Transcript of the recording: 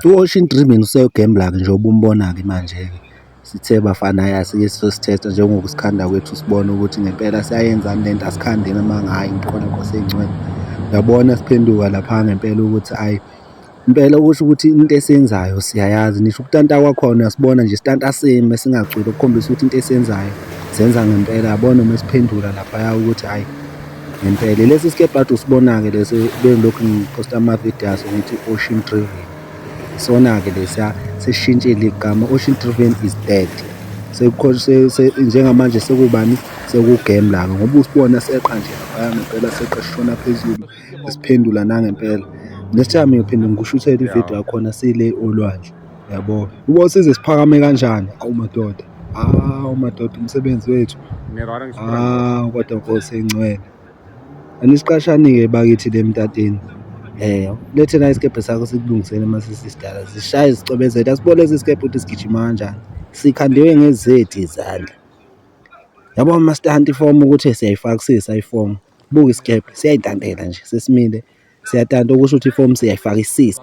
U-Ocean Driven useyogembula-ke njengoba umbona-ke manje-ke. Sithe bafana ya sike sithetha njengokusikhanda kwethu sibone ukuthi ngempela siyayenzani le nto, asikhandeni amanga, hhayi khona Nkosi ey'ngcwele. Uyabona siphenduka lapha ngempela ukuthi hhayi impela okusho ukuthi into esiyenzayo siyayazi, ngisho ukutanta kwakhona uyasibona nje isitanta sime singaculi okukhombisa ukuthi into esiyenzayo senza ngempela. Yabona uma siphendula laphaya ukuthi hhayi ngempela lesi sikebhe kade usibona-ke lesi bengilokhu ngiphosta amavidiyo aso ngithi Ocean Driven. Isona-ke lesiya sesishintshile igama, Ocean Driven is dead. Njengamanje sekubani, sekugembula-ke ngoba usibona seqa nje laphaya ngempela seqa sishona phezulu esiphendula nangempela. Next time ngiyophinde ngikushuthele ividiyo yakhona sile olwandle, yabo. Ubona size siphakame kanjani? Awu madoda, hawu madoda umsebenzi wethu, hawu kodwa Nkosi ey'ngcwele. Anisiqashani-ke bakithi le emtateni. Lethe la isikebhe sakho sikulungisele mase sisidala, zishaye zicobezela. Asibone lesi sikebhe ukuthi sigijima kanjani, sikhandiwe ngezethu izandla. Yabo uma-stunt ifomu ukuthi siyayifakisisa ifomu, buka isikebhe siyay'ntantela nje sesimile, siyatanta okusho ukuthi ifomu siyayifakisisa.